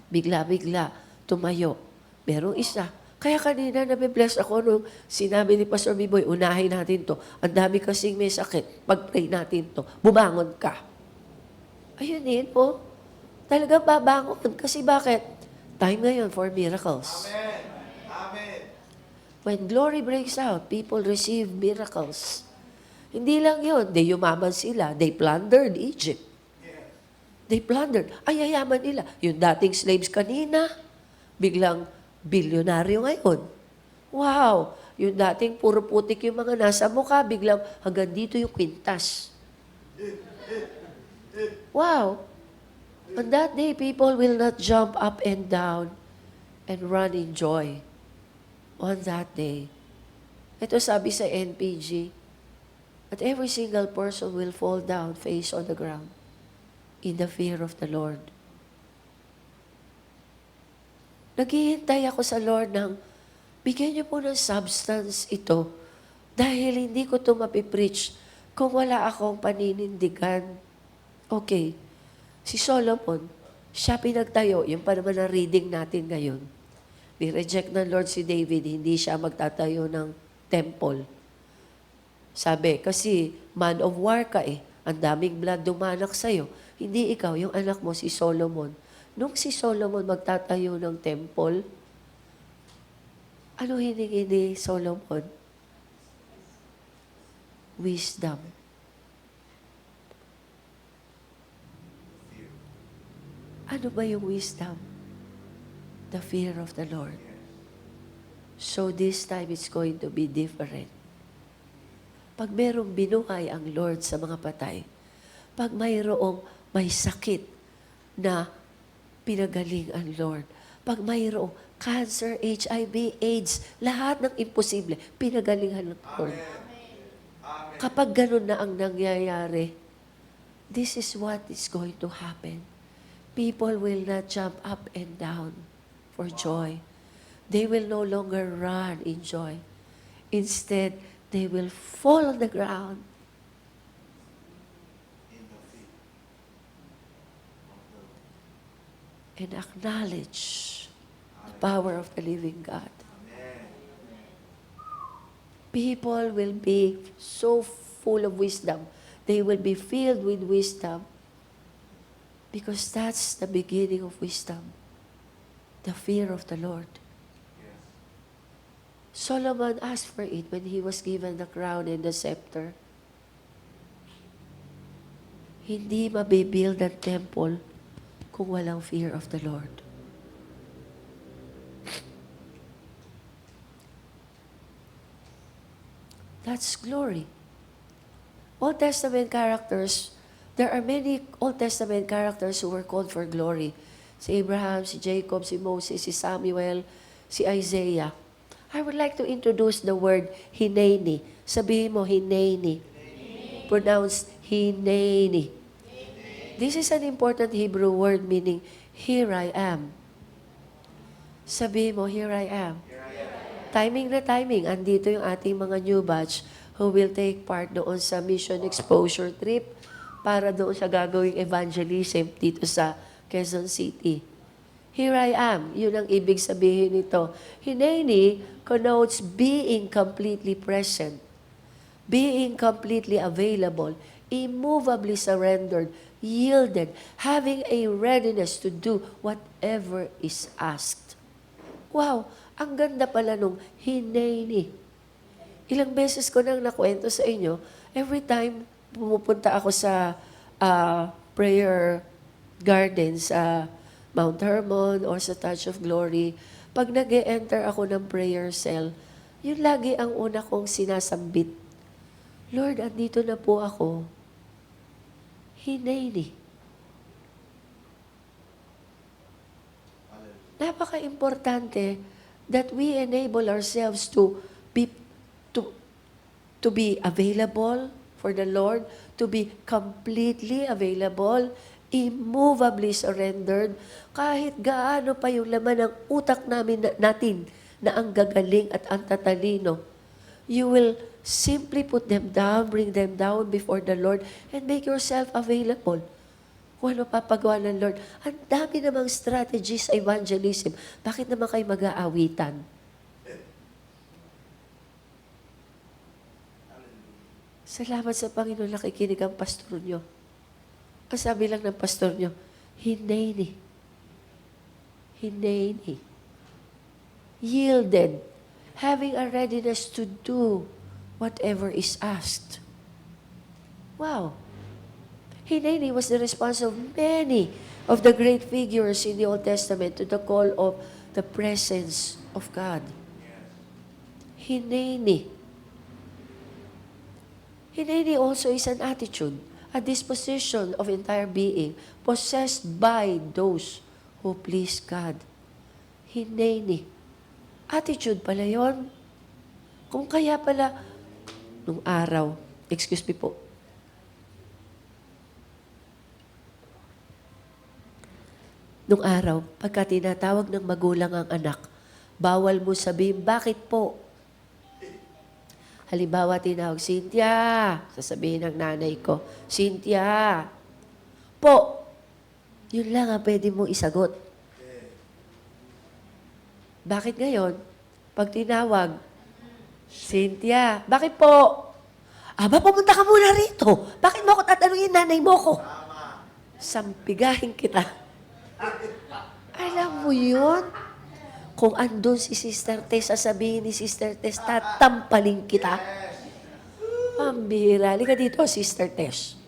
Speaker 1: Bigla-bigla, tumayo. Merong isa. Kaya kanina nabibless ako nung sinabi ni Pastor Biboy, unahin natin to. Ang dami kasing may sakit. Pag-pray natin to. Bumangon ka. Ayun din po. Talagang babangon. Kasi bakit? Time ngayon for miracles.
Speaker 2: Amen. Amen.
Speaker 1: When glory breaks out, people receive miracles. Hindi lang yun. They yumaman sila. They plundered Egypt. They plundered. Ay, yayaman nila. Yung dating slaves kanina, biglang bilyonaryo ngayon. Wow! Yung dating puro putik yung mga nasa mukha, biglang hanggang dito yung kwintas. Wow! On that day, people will not jump up and down and run in joy. On that day. Ito sabi sa NPG, that every single person will fall down face on the ground in the fear of the Lord. Naghihintay ako sa Lord ng bigyan niyo po ng substance ito dahil hindi ko ito mapipreach kung wala akong paninindigan. Okay, si Solomon, siya pinagtayo, yung pa naman na reading natin ngayon. Ni-reject ng Lord si David, hindi siya magtatayo ng temple. Sabi, kasi man of war ka eh, ang daming blood dumanak sa'yo. Hindi ikaw, yung anak mo si Solomon. Nung si Solomon magtatayo ng temple, ano hiningi ni Solomon? Wisdom. Ano ba yung wisdom? The fear of the Lord. So this time it's going to be different. Pag merong binuhay ang Lord sa mga patay, pag mayroong may sakit na pinagaling ang Lord, pag mayroong cancer, HIV, AIDS, lahat ng imposible, pinagalingan ng Lord. Kapag ganun na ang nangyayari, this is what is going to happen. People will not jump up and down for joy. They will no longer run in joy. Instead, they will fall on the ground and acknowledge the power of the living God. People will be so full of wisdom. They will be filled with wisdom because that's the beginning of wisdom, the fear of the Lord. Solomon asked for it when he was given the crown and the scepter. Hindi mabibuild ang temple kung walang fear of the Lord. That's glory. Old Testament characters, there are many Old Testament characters who were called for glory. Si Abraham, si Jacob, si Moses, si Samuel, si Isaiah. I would like to introduce the word Hineni. Sabihin mo, Hineni. Pronounced Hineni. This is an important Hebrew word meaning, here I am. Sabihin mo, here I am. Timing na timing, andito yung ating mga new batch who will take part doon sa mission exposure trip para doon sa gagawing evangelism dito sa Quezon City. Here I am, yun ang ibig sabihin nito. Hineni connotes being completely present, being completely available, immovably surrendered, yielded, having a readiness to do whatever is asked. Wow! Ang ganda pala nung Hineni. Ilang beses ko nang nakwento sa inyo, every time pumupunta ako sa prayer garden sa Mount Hermon or sa Touch of Glory, pag nag-e-enter ako ng prayer cell, yun lagi ang una kong sinasambit. Lord, andito na po ako. Hineni. Napaka-importante that we enable ourselves to be available for the Lord, to be completely available, immovably surrendered, kahit gaano pa yung laman ng utak natin na ang gagaling at ang tatalino. You will simply put them down, bring them down before the Lord, and make yourself available. Kung ano papagawa ng Lord. Ang dami namang strategies sa evangelism. Bakit naman kayo mag-aawitan? Salamat sa Panginoon, nakikinig ang pastor nyo. Ang sabi lang ng pastor nyo, Hineni. Hineni. Yielded. Having a readiness to do whatever is asked. Wow. Hineni was the response of many of the great figures in the Old Testament to the call of the presence of God. Hineni. Hineni also is an attitude, a disposition of entire being, possessed by those who please God. Hineni. Attitude pala yun. Kung kaya pala, nung araw, excuse me po, nung araw, pagka tinatawag ng magulang ang anak, bawal mo sabihin, bakit po? Halimbawa, tinawag, Cynthia. Sasabihin ng nanay ko, Cynthia. Po. Yun lang ang pwede mong isagot. Bakit ngayon? Pag tinawag, Cynthia, bakit po? Aba, pumunta ka muna rito. Bakit mo ako tatanungin nanay mo ko? Sampigahin kita. Alam mo yun? Kung andun si Sister Tess, sasabihin ni Sister Tess, tatampaling kita. Pambihira. Halika dito, Sister Tess.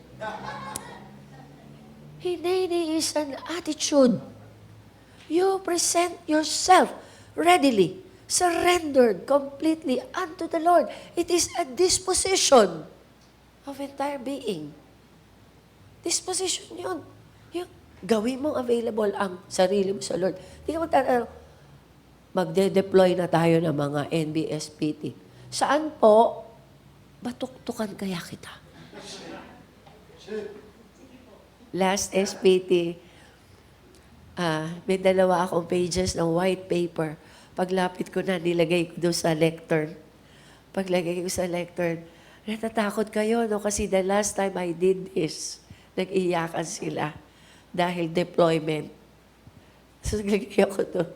Speaker 1: Hinay is an attitude. You present yourself readily, surrendered completely unto the Lord. It is a disposition of entire being. Disposition yun. Yung gawin mong available ang sarili mo sa Lord. Hindi ka magtatanong, magde-deploy na tayo ng mga NBSPT. Saan po? Batuktukan kaya kita. Last SPT, may 2 akong pages ng white paper. Paglapit ko na, nilagay ko doon sa lectern. Paglagay ko sa lectern, natatakot kayo, no? Kasi the last time I did this, nag-iyakan sila dahil deployment. So, naglagay ako doon.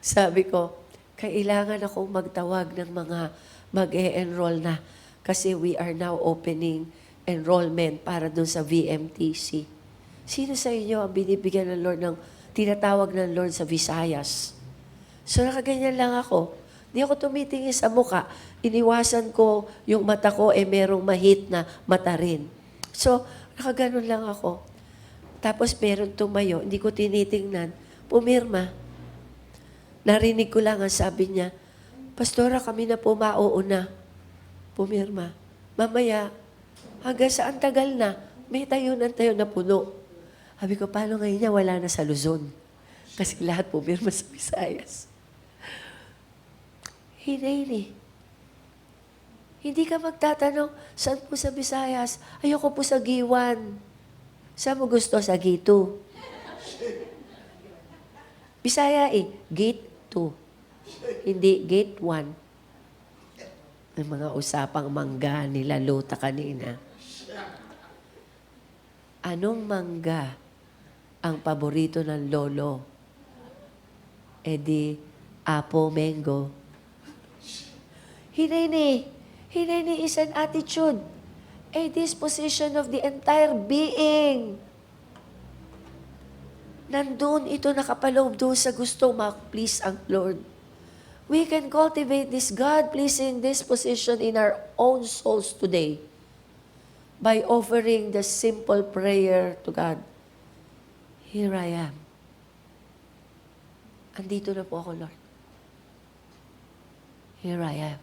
Speaker 1: Sabi ko, kailangan akong magtawag ng mga mag-e-enroll na kasi we are now opening enrollment para doon sa VMTC. Sino sa inyo ang binibigyan ng Lord ng tinatawag ng Lord sa Visayas? So nakaganyan lang ako. Di ako tumitingin sa muka. Iniwasan ko yung mata ko, merong mahit na mata rin. So, nakaganon lang ako. Tapos meron tumayo, hindi ko tinitingnan, pumirma. Narinig ko lang ang sabi niya, Pastora, kami na po mauuna. Pumirma. Mamaya, hanggang saan tagal na, may tayo na puno. Sabi ko, paano ngayon niya wala na sa Luzon? Kasi lahat pumirma sa Visayas. Hindi. Hindi ka magtatanong, saan po sa Visayas? Ayoko po sa Giwan. Saan mo gusto? Sa G2. Bisaya Gate 2. Hindi, Gate 1. Ang mga usapang mangga nila Luta kanina. Anong mangga ang paborito ng lolo? Di, Apo Mango. Hinay is an attitude, a disposition of the entire being. Nandun ito nakapaloob doon sa gustong ma-please ang Lord. We can cultivate this God-pleasing disposition in our own souls today by offering the simple prayer to God. Here I am. Andito na po ako, Lord. Here I am.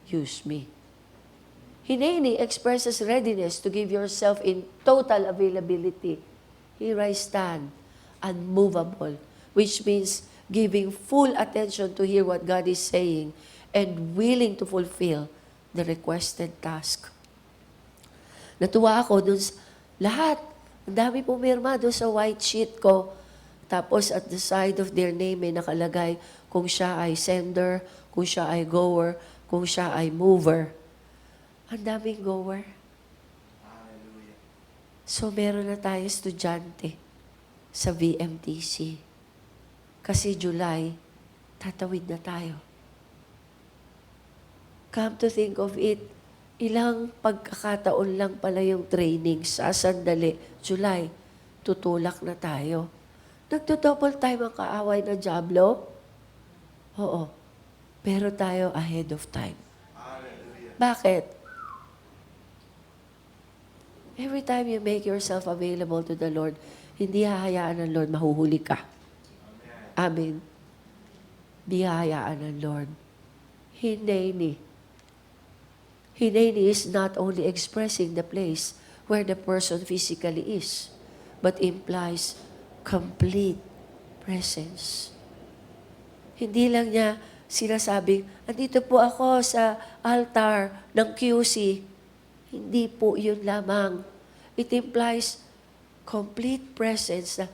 Speaker 1: Use me. Hineni expresses readiness to give yourself in total availability. Here I stand, unmovable, which means giving full attention to hear what God is saying and willing to fulfill the requested task. Natuwa ako dun lahat. Ang dami pumirma doon sa white sheet ko. Tapos at the side of their name may nakalagay kung siya ay sender, kung siya ay goer, kung siya ay mover. Ang daming goer. So meron na tayo estudyante sa VMTC. Kasi July, tatawid na tayo. Come to think of it, ilang pagkakataon lang pala yung training sa sandali. July, tutulak na tayo. Nagdo-double time ang kaaway ng Diablo? Oo. Pero tayo ahead of time. Bakit? Every time you make yourself available to the Lord, hindi hahayaan ng Lord, mahuhuli ka. Amen. Di hahayaan ng Lord. Hineni. Hineni is not only expressing the place where the person physically is, but implies complete presence. Hindi lang niya sinasabing, andito po ako sa altar ng QC. Hindi po yun lamang. It implies complete presence na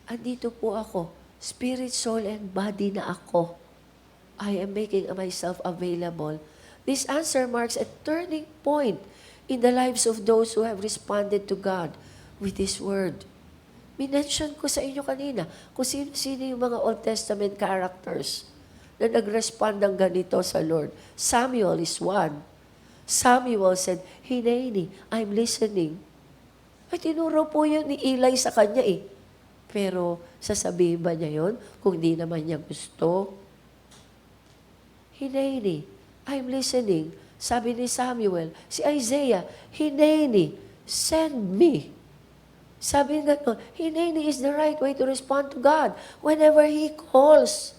Speaker 1: andito po ako, spirit, soul, and body na ako. I am making myself available. This answer marks a turning point in the lives of those who have responded to God with His Word. Minention ko sa inyo kanina kung sino yung mga Old Testament characters na nag-respond ng ganito sa Lord. Samuel is one. Samuel said, Hineni, I'm listening. Ay, tinuro po yun ni Eli sa kanya eh. Pero sasabihin ba niya yun kung di naman niya gusto? Hineni, I'm listening. Sabi ni Samuel, si Isaiah, Hineni, send me. Sabi nga, Hineni is the right way to respond to God whenever He calls.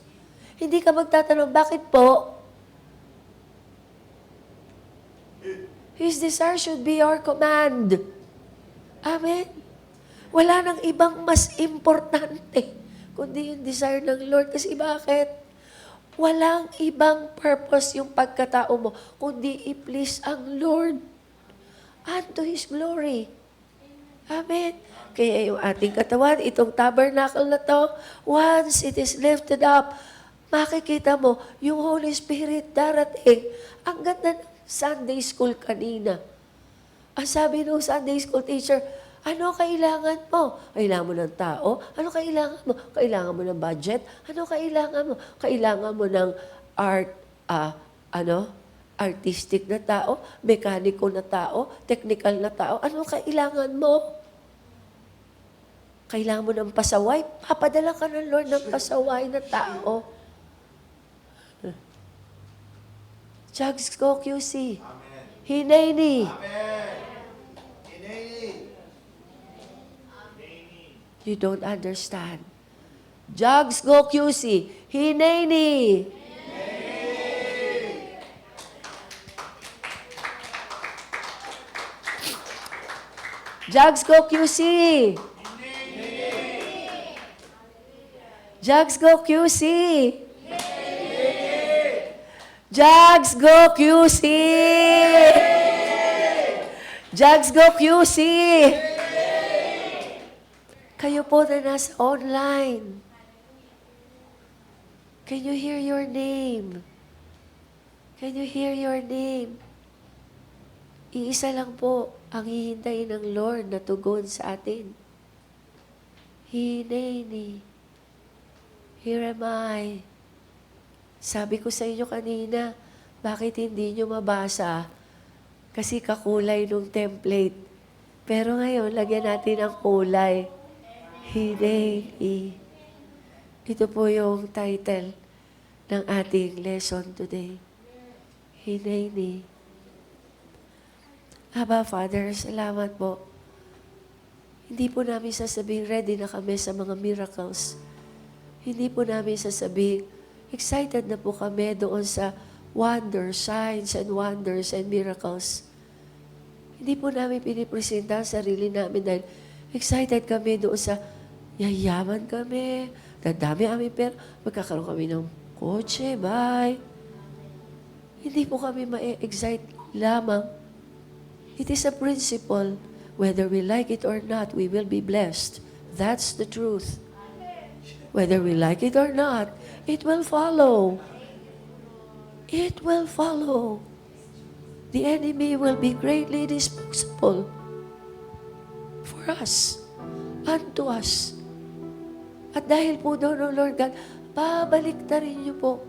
Speaker 1: Hindi ka magtatanong, bakit po? His desire should be our command. Amen? Wala nang ibang mas importante kundi yung desire ng Lord. Kasi bakit? Walang ibang purpose yung pagkatao mo kundi i-please ang Lord unto His glory. Amen? Kaya yung ating katawan, itong tabernacle na to, once it is lifted up, makikita mo, yung Holy Spirit darating. Ang ganda ng Sunday school kanina. Ang sabi ng Sunday school teacher, ano kailangan mo? Kailangan mo ng tao? Ano kailangan mo? Kailangan mo ng budget? Ano kailangan mo? Kailangan mo ng artistic na tao, mekaniko na tao, technical na tao. Ano kailangan mo? Kailangan mo ng pasaway? Papadala ka ng Lord ng pasaway na tao. Jugs go QC.
Speaker 2: Amen.
Speaker 1: Hineni.
Speaker 2: Amen. Hineni.
Speaker 1: You don't understand. Jugs go QC. Hineni. Jugs go QC. Jugs go QC. Jugs go QC. Jugs go QC. Kayo po na nasa online. Can you hear your name? Can you hear your name? Iisa lang po ang hihintayin ng Lord na tugon sa atin. Hineni. Here am I. Sabi ko sa inyo kanina, bakit hindi nyo mabasa? Kasi kakulay nung template. Pero ngayon, lagyan natin ang kulay. Hineni. Ito po yung title ng ating lesson today. Hineni. Aba, Father, salamat po. Hindi po namin sasabihin, ready na kami sa mga miracles. Hindi po namin sasabihin, excited na po kami doon sa wonders, signs and wonders and miracles. Hindi po namin pinipresenta ang sarili namin dahil excited kami doon sa yayaman kami, dadami aming pera, magkakaroon kami ng kotse, bye. Hindi po kami ma-excite lamang. It is a principle. Whether we like it or not, we will be blessed. That's the truth. Whether we like it or not, it will follow. It will follow. The enemy will be greatly disposable for us, unto us. At dahil po doon, Lord God, babalik na rin niyo po.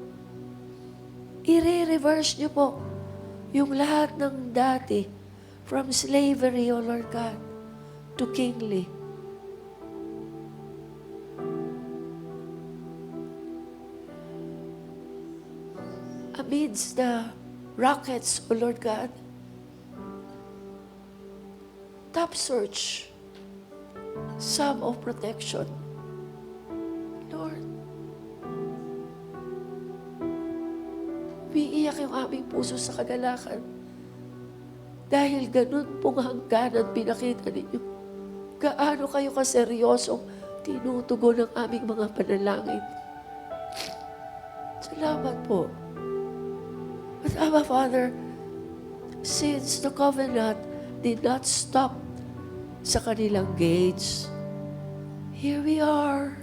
Speaker 1: I-reverse niyo po yung lahat ng dati from slavery, O Lord God, to kingly. Amidst the rockets, O Lord God, top search, some of protection. Lord, umiiyak yung aming puso sa kagalakan. Dahil ganun pong hangganan pinakita ninyo. Gaano kayo kaseryosong tinutugon ng aming mga panalangin. Salamat po. But Abba Father, since the covenant did not stop sa kanilang gates, here we are.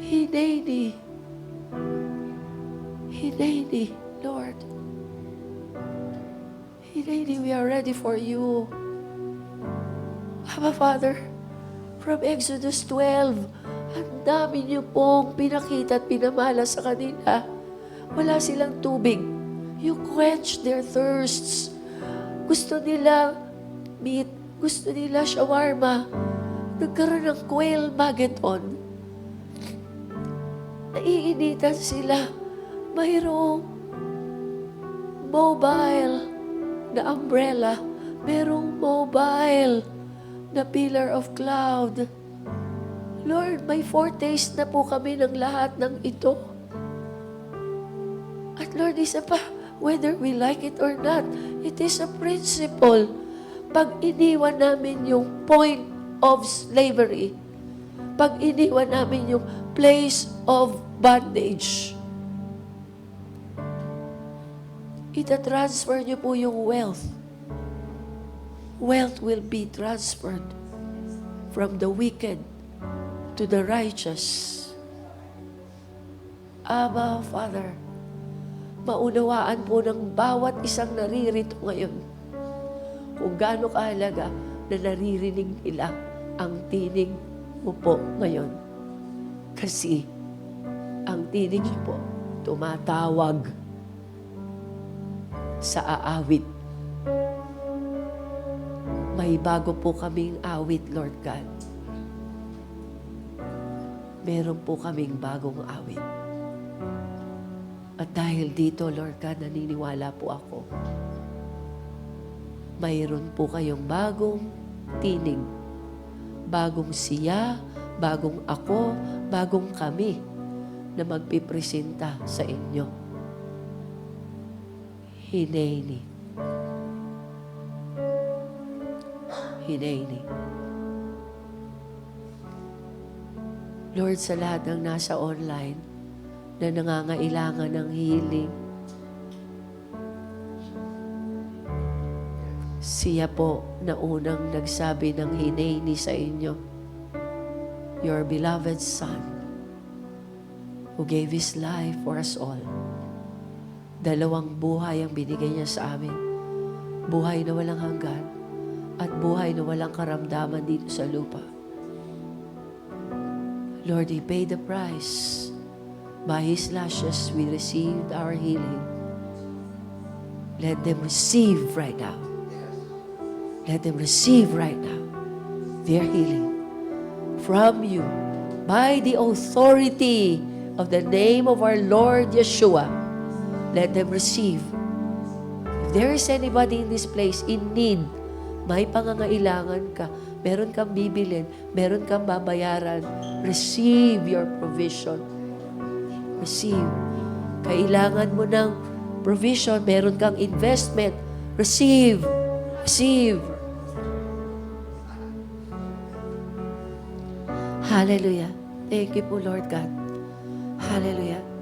Speaker 1: Hineni. Hineni, Lord. Hineni, we are ready for you. Abba Father, from Exodus 12, ang dami niyo pong pinakita at pinamala sa kanila. Wala silang tubig. You quench their thirsts. Gusto nila meat. Gusto nila shawarma. Nagkaroon ng quail magathon. Naiinitan sila. Mayroong mobile na umbrella. Merong mobile na pillar of cloud. Lord, may foretaste na po kami ng lahat ng ito. At Lord, isa pa, whether we like it or not, it is a principle. Pag iniwan namin yung point of slavery, pag iniwan namin yung place of bondage, ita-transfer niyo po yung wealth. Wealth will be transferred from the wicked to the righteous. Abba, Father, maunawaan po ng bawat isang naririto ngayon kung gaano kahalaga na naririnig nila ang tinig mo po ngayon. Kasi ang tinig niyo po tumatawag sa aawit. May bago po kaming awit, Lord God. Meron po kaming bagong awit. At dahil dito, Lord God, naniniwala po ako. Mayroon po kayong bagong tinig. Bagong siya, bagong ako, bagong kami na magpipresenta sa inyo. Hineni. Hineni. Lord, sa lahat ng nasa online na nangangailangan ng healing, siya po na unang nagsabi ng hineni sa inyo, your beloved Son, who gave His life for us all. Dalawang buhay ang binigay niya sa amin. Buhay na walang hanggan at buhay na walang karamdaman dito sa lupa. Lord, He paid the price. By His lashes, we received our healing. Let them receive right now. Let them receive right now their healing from you by the authority of the name of our Lord Yeshua. Let them receive. If there is anybody in this place in need, may pangangailangan ka, meron kang bibilin, meron kang babayaran, receive your provision. Receive. Kailangan mo ng provision, meron kang investment, receive. Receive. Hallelujah. Thank you po, Lord God. Hallelujah.